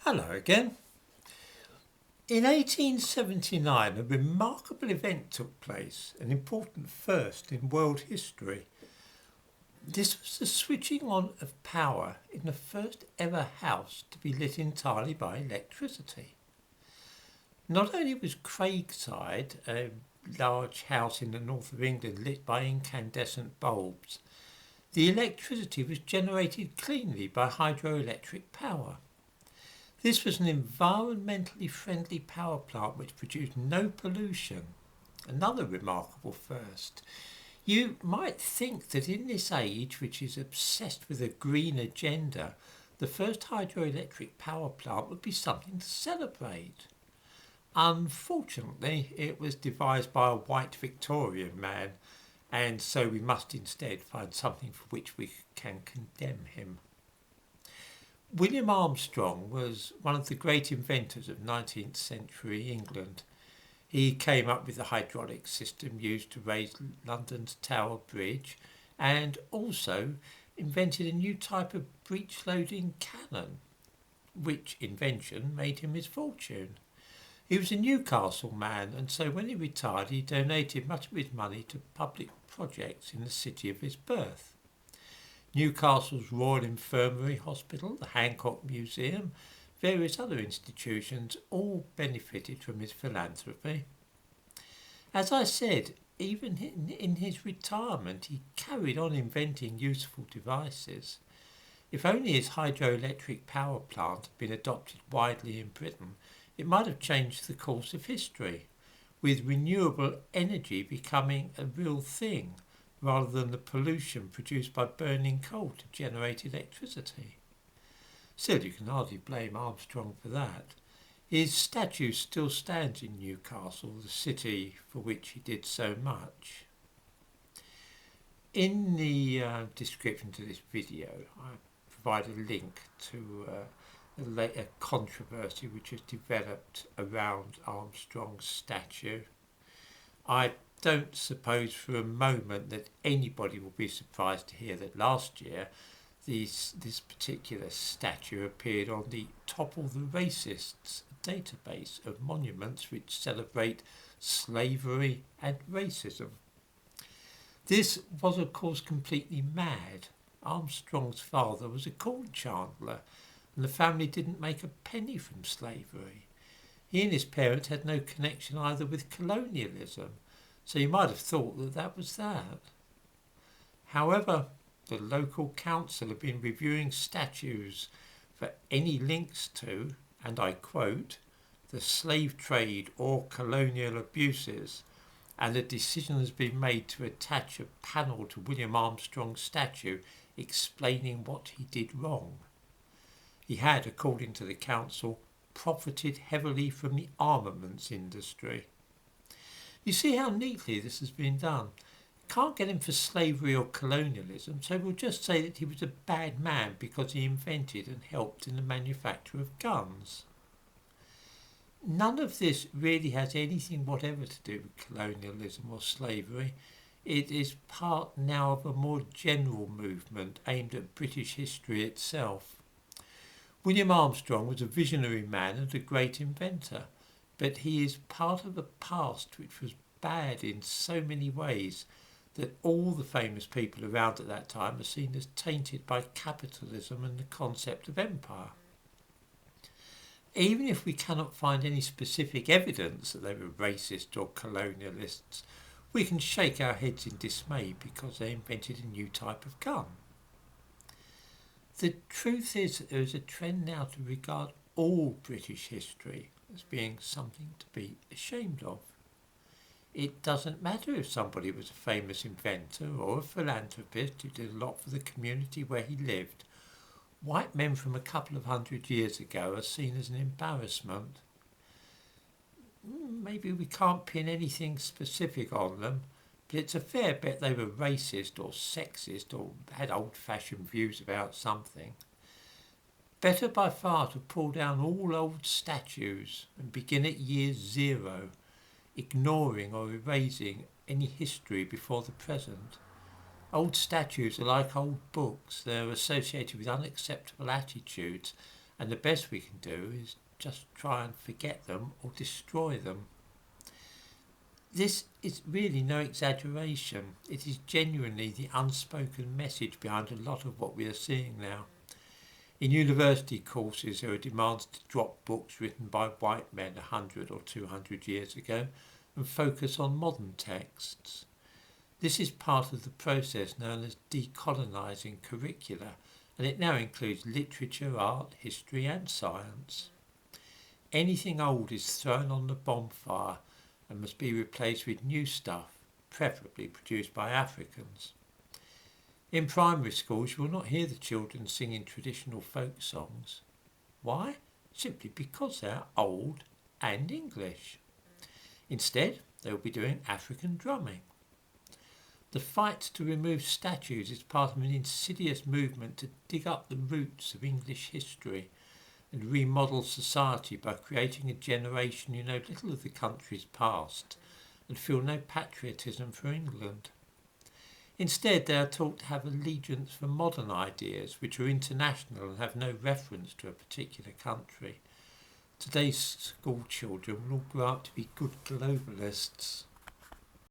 Hello again. In 1879, a remarkable event took place, an important first in world history. This was the switching on of power in the first ever house to be lit entirely by electricity. Not only was Craigside, a large house in the north of England, lit by incandescent bulbs, the electricity was generated cleanly by hydroelectric power. This was an environmentally friendly power plant which produced no pollution. Another remarkable first. You might think that in this age, which is obsessed with a green agenda, the first hydroelectric power plant would be something to celebrate. Unfortunately, it was devised by a white Victorian man, and so we must instead find something for which we can condemn him. William Armstrong was one of the great inventors of 19th century England. He came up with the hydraulic system used to raise London's Tower Bridge and also invented a new type of breech-loading cannon, which invention made him his fortune. He was a Newcastle man, and so when he retired he donated much of his money to public projects in the city of his birth. Newcastle's Royal Infirmary Hospital, the Hancock Museum, various other institutions all benefited from his philanthropy. As I said, even in his retirement he carried on inventing useful devices. If only his hydroelectric power plant had been adopted widely in Britain, it might have changed the course of history, with renewable energy becoming a real thing, rather than the pollution produced by burning coal to generate electricity. Still, you can hardly blame Armstrong for that. His statue still stands in Newcastle, the city for which he did so much. In the description to this video, I provide a link to a controversy which has developed around Armstrong's statue. I don't suppose for a moment that anybody will be surprised to hear that last year this particular statue appeared on the Topple the Racists database of monuments which celebrate slavery and racism. This was of course completely mad. Armstrong's father was a corn chandler and the family didn't make a penny from slavery. He and his parents had no connection either with colonialism, so you might have thought that that was that. However, the local council have been reviewing statues for any links to, and I quote, the slave trade or colonial abuses, and a decision has been made to attach a panel to William Armstrong's statue explaining what he did wrong. He had, according to the council, profited heavily from the armaments industry. You see how neatly this has been done. Can't get him for slavery or colonialism, so we'll just say that he was a bad man because he invented and helped in the manufacture of guns. None of this really has anything whatever to do with colonialism or slavery. It is part now of a more general movement aimed at British history itself. William Armstrong was a visionary man and a great inventor, but he is part of a past which was bad in so many ways that all the famous people around at that time are seen as tainted by capitalism and the concept of empire. Even if we cannot find any specific evidence that they were racist or colonialists, we can shake our heads in dismay because they invented a new type of gun. The truth is that there is a trend now to regard all British history as being something to be ashamed of. It doesn't matter if somebody was a famous inventor or a philanthropist who did a lot for the community where he lived. White men from a couple of hundred years ago are seen as an embarrassment. Maybe we can't pin anything specific on them, but it's a fair bet they were racist or sexist or had old-fashioned views about something. Better by far to pull down all old statues and begin at year zero, ignoring or erasing any history before the present. Old statues are like old books. They're associated with unacceptable attitudes and the best we can do is just try and forget them or destroy them. This is really no exaggeration. It is genuinely the unspoken message behind a lot of what we are seeing now. In university courses, there are demands to drop books written by white men 100 or 200 years ago and focus on modern texts. This is part of the process known as decolonising curricula, and it now includes literature, art, history and science. Anything old is thrown on the bonfire and must be replaced with new stuff, preferably produced by Africans. In primary schools, you will not hear the children singing traditional folk songs. Why? Simply because they are old and English. Instead, they will be doing African drumming. The fight to remove statues is part of an insidious movement to dig up the roots of English history and remodel society by creating a generation who know little of the country's past and feel no patriotism for England. Instead, they are taught to have allegiance for modern ideas which are international and have no reference to a particular country. Today's school children will all grow up to be good globalists.